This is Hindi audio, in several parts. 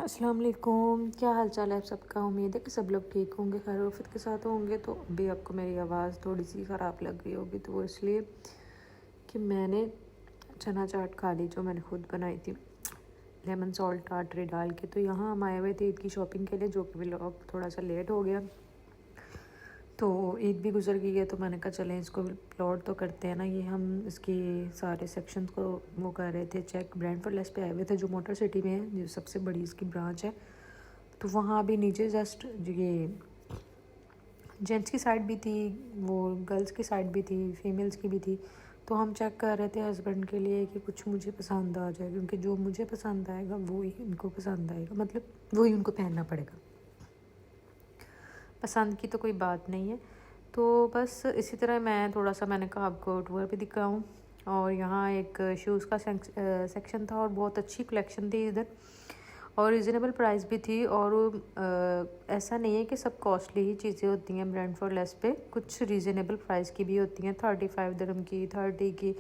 अस्सलाम वालेकुम। क्या हाल चाल है आप सबका। उम्मीद है कि सब लोग ठीक होंगे, खैर आफियत के साथ होंगे। तो अभी आपको मेरी आवाज़ थोड़ी सी ख़राब लग गई होगी, तो वो इसलिए कि मैंने चना चाट खा ली जो मैंने खुद बनाई थी लेमन सॉल्ट टाटरी डाल के। तो यहाँ हम आए हुए थे ईद की शॉपिंग के लिए, जो कि व्लॉग थोड़ा सा लेट हो गया। तो ईद भी गुजर गई है, तो मैंने कहा चलें इसको प्लॉट तो करते हैं ना। ये हम इसकी सारे सेक्शंस को वो कर रहे थे चेक। ब्रांडफोर्ड लेस पे आए हुए थे जो मोटर सिटी में है, जो सबसे बड़ी इसकी ब्रांच है। तो वहाँ अभी नीचे जस्ट ये जेंट्स की साइड भी थी, वो गर्ल्स की साइड भी थी, फीमेल्स की भी थी। तो हम चेक कर रहे थे हस्बैंड के लिए कि कुछ मुझे पसंद आ जाए, क्योंकि जो मुझे पसंद आएगा वो ही उनको पसंद आएगा, मतलब वही उनको पहनना पड़ेगा। पसंद की तो कोई बात नहीं है। तो बस इसी तरह मैं थोड़ा सा मैंने कहा आपको टूर भी दिखाऊं। और यहाँ एक शूज़ का सेक्शन था और बहुत अच्छी कलेक्शन थी इधर, और रिजनेबल प्राइस भी थी। और ऐसा नहीं है कि सब कॉस्टली ही चीज़ें होती हैं ब्रांडफोर्ड लेस पे, कुछ रीज़नेबल प्राइस की भी होती हैं। 35 दरम की, 30 की,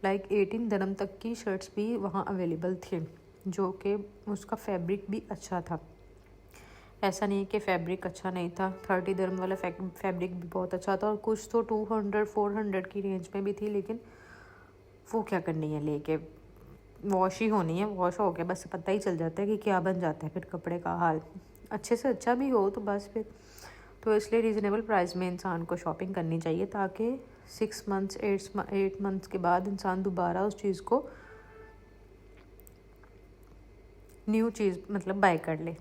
लाइक 18 दरम तक की शर्ट्स भी वहाँ अवेलेबल थे, जो कि उसका फैब्रिक भी अच्छा था। ऐसा नहीं है कि फैब्रिक अच्छा नहीं था। 30 दरम वाला फैब्रिक भी बहुत अच्छा था, और कुछ तो 200 400 की रेंज में भी थी। लेकिन वो क्या करनी है लेके, वॉश ही होनी है। वॉश हो गया बस पता ही चल जाता है कि क्या बन जाता है फिर कपड़े का हाल। अच्छे से अच्छा भी हो तो बस फिर, तो इसलिए रीज़नेबल प्राइस में इंसान को शॉपिंग करनी चाहिए, ताकि 6 मंथ्स 8 मंथ्स के बाद इंसान दोबारा उस चीज़ को न्यू चीज़ मतलब बाय कर ले,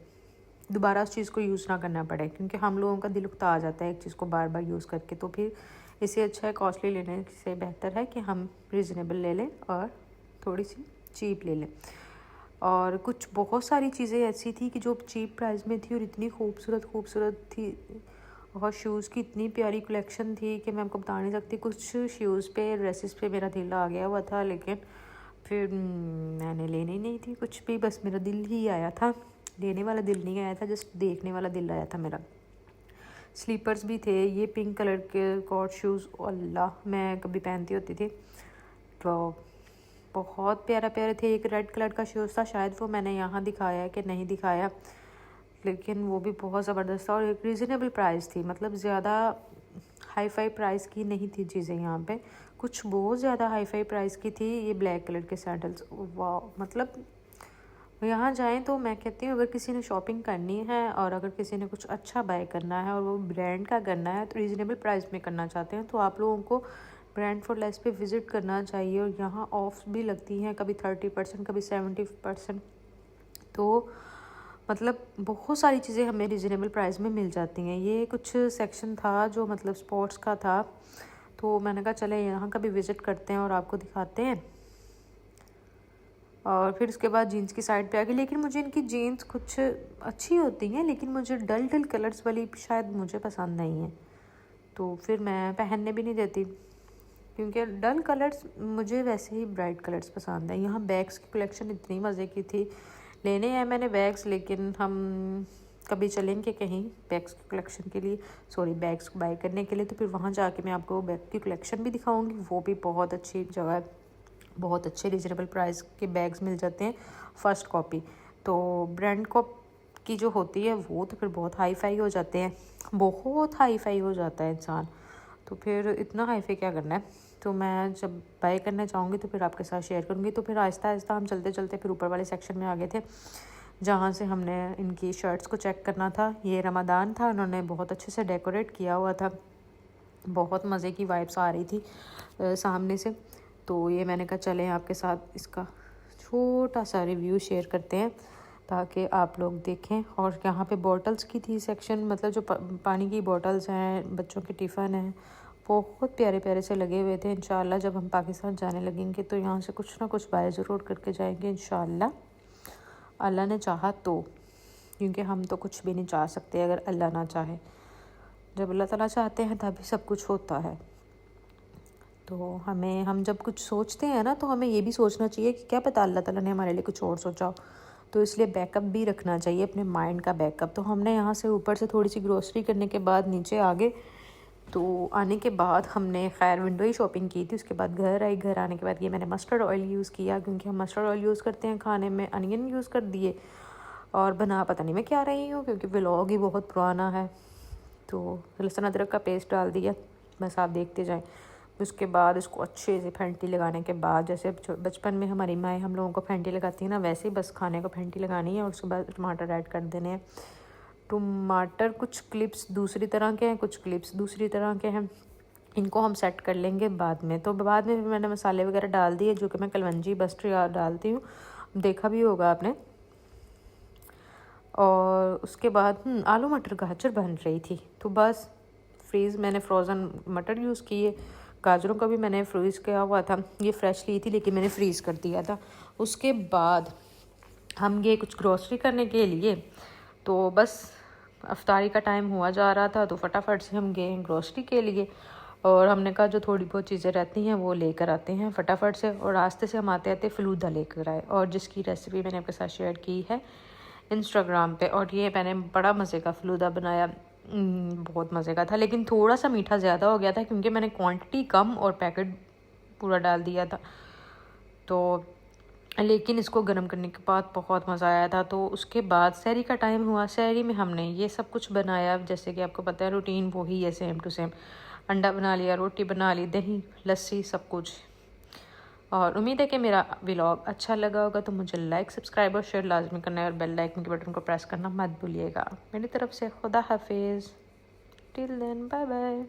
दोबारा उस चीज़ को यूज़ ना करना पड़े। क्योंकि हम लोगों का दिल उकता आ जाता है एक चीज़ को बार बार यूज़ करके। तो फिर इससे अच्छा है, कॉस्टली लेने से बेहतर है कि हम रिजनेबल ले लें और थोड़ी सी चीप ले लें। और कुछ बहुत सारी चीज़ें ऐसी थी कि जो चीप प्राइस में थी और इतनी खूबसूरत थी। और शूज़ की इतनी प्यारी कलेक्शन थी कि मैं आपको बता नहीं सकती। कुछ शूज़ पे, ड्रेसेस पे मेरा दिल आ गया हुआ था, लेकिन फिर मैंने लेनी नहीं थी कुछ भी, बस मेरा दिल ही आया था। लेने वाला दिल नहीं आया था, जस्ट देखने वाला दिल आया था मेरा। स्लीपर्स भी थे, ये पिंक कलर के कॉट शूज़, अल्लाह मैं कभी पहनती होती थी, तो बहुत प्यारे थे। एक रेड कलर का शूज़ था, शायद वो मैंने यहाँ दिखाया है कि नहीं दिखाया, लेकिन वो भी बहुत ज़बरदस्त था। और एक रीज़नेबल प्राइस थी, मतलब ज़्यादा हाई फाई प्राइस की नहीं थी चीज़ें यहाँ पे, कुछ बहुत ज़्यादा हाई फाई प्राइस की थी। ये ब्लैक कलर के सैंडल्स, वाह, मतलब यहाँ जाएं तो मैं कहती हूँ अगर किसी ने शॉपिंग करनी है और अगर किसी ने कुछ अच्छा बाय करना है और वो ब्रांड का करना है, तो रीज़नेबल प्राइस में करना चाहते हैं, तो आप लोगों को ब्रांडफोर्ड लेस पे विज़िट करना चाहिए। और यहाँ ऑफ्स भी लगती हैं, कभी 30%, कभी 70%। तो मतलब बहुत सारी चीज़ें हमें रीज़नेबल प्राइस में मिल जाती हैं। ये कुछ सेक्शन था जो मतलब स्पोर्ट्स का था, तो मैंने कहा चले यहाँ का भी विज़िट करते हैं और आपको दिखाते हैं। और फिर उसके बाद जीन्स की साइड पे आ गई, लेकिन मुझे इनकी जीन्स कुछ अच्छी होती हैं, लेकिन मुझे डल कलर्स वाली शायद मुझे पसंद नहीं है, तो फिर मैं पहनने भी नहीं देती, क्योंकि डल कलर्स मुझे वैसे ही ब्राइट कलर्स पसंद है। यहाँ बैग्स की कलेक्शन इतनी मज़े की थी, लेने हैं मैंने बैग्स, लेकिन हम कभी चलेंगे कहीं बैग्स की कलेक्शन के लिए, सॉरी बैग्स बाय करने के लिए, तो फिर वहाँ जाके मैं आपको बैग की कलेक्शन भी दिखाऊंगी। वो भी बहुत अच्छी जगह है, बहुत अच्छे रीजनेबल प्राइस के बैग्स मिल जाते हैं, फर्स्ट कॉपी। तो ब्रांड की जो होती है वो तो फिर बहुत हाई फाई हो जाते हैं, बहुत हाई फाई हो जाता है इंसान, तो फिर इतना हाई फाई क्या करना है। तो मैं जब बाय करने जाऊँगी तो फिर आपके साथ शेयर करूँगी। तो फिर आहिस्ता आहिस्ता हम चलते चलते फिर ऊपर वाले सेक्शन में आ गए थे, जहाँ से हमने इनकी शर्ट्स को चेक करना था। ये रमज़ान था, उन्होंने बहुत अच्छे से डेकोरेट किया हुआ था, बहुत मज़े की वाइब्स आ रही थी सामने से। तो ये मैंने कहा चलें आपके साथ इसका छोटा सा रिव्यू शेयर करते हैं, ताकि आप लोग देखें। और यहाँ पे बॉटल्स की थी सेक्शन, मतलब जो पानी की बॉटल्स हैं, बच्चों के टिफ़न हैं, बहुत प्यारे से लगे हुए थे। इंशाल्लाह जब हम पाकिस्तान जाने लगेंगे तो यहाँ से कुछ ना कुछ बाय ज़रूर करके जाएंगे इंशाल्लाह, अल्लाह ने चाहा तो, क्योंकि हम तो कुछ भी नहीं चाह सकते अगर अल्लाह ना चाहे। जब अल्लाह ताला चाहते हैं तभी सब कुछ होता है। तो हम जब कुछ सोचते हैं ना, तो हमें ये भी सोचना चाहिए कि क्या पता अल्लाह ताला ने हमारे लिए कुछ और सोचा हो, तो इसलिए बैकअप भी रखना चाहिए, अपने माइंड का बैकअप। तो हमने यहाँ से ऊपर से थोड़ी सी ग्रोसरी करने के बाद नीचे आ गए। तो आने के बाद हमने खैर विंडो ही शॉपिंग की थी, उसके बाद घर आई। घर आने के बाद ये मैंने मस्टर्ड ऑयल यूज़ किया, क्योंकि हम मस्टर्ड ऑयल यूज़ करते हैं खाने में, अनियन यूज़ कर दिए, और बना पता नहीं मैं क्या रही हूँ, क्योंकि व्लॉग ही बहुत पुराना है। तो लहसुन अदरक का पेस्ट डाल दिया, बस आप देखते जाएं। उसके बाद इसको अच्छे से फेंटी लगाने के बाद, जैसे बचपन में हमारी माएँ हम लोगों को फेंटी लगाती है ना, वैसे ही बस खाने को फेंटी लगानी है। और उसके बाद टमाटर ऐड कर देने हैं। टमाटर कुछ क्लिप्स दूसरी तरह के हैं, कुछ क्लिप्स दूसरी तरह के हैं, इनको हम सेट कर लेंगे बाद में। तो बाद में मैंने मसाले वगैरह डाल दिए, जो कि मैं कलवंजी बस्टर डालती हूँ, देखा भी होगा आपने। और उसके बाद आलू मटर गाजर बन रही थी, तो बस मैंने फ्रोज़न मटर यूज़ किए। गाजरों का भी मैंने फ्रीज़ किया हुआ था, ये फ्रेश ली थी लेकिन मैंने फ्रीज़ कर दिया था। उसके बाद हम गए कुछ ग्रोसरी करने के लिए, तो बस अफ्तारी का टाइम हुआ जा रहा था, तो फटाफट से हम गए ग्रोसरी के लिए। और हमने कहा जो थोड़ी बहुत चीज़ें रहती हैं वो लेकर आते हैं फटाफट से। और रास्ते से हम आते आते फ़लूदा लेकर आए, और जिसकी रेसिपी मैंने आपके साथ शेयर की है इंस्टाग्राम पे। और ये मैंने बड़ा मज़े का फ़लूदा बनाया, बहुत मज़े का था, लेकिन थोड़ा सा मीठा ज़्यादा हो गया था क्योंकि मैंने क्वांटिटी कम और पैकेट पूरा डाल दिया था। तो लेकिन इसको गर्म करने के बाद बहुत मज़ा आया था। तो उसके बाद सहरी का टाइम हुआ, सहरी में हमने ये सब कुछ बनाया, जैसे कि आपको पता है रूटीन वही है, सेम टू सेम। अंडा बना लिया, रोटी बना ली, दही लस्सी सब कुछ। और उम्मीद है कि मेरा व्लॉग अच्छा लगा होगा, तो मुझे लाइक सब्सक्राइब और शेयर लाजमी करना है, और बेल आइकन के बटन को प्रेस करना मत भूलिएगा। मेरी तरफ से खुदा हाफिज़, टिल देन बाय बाय।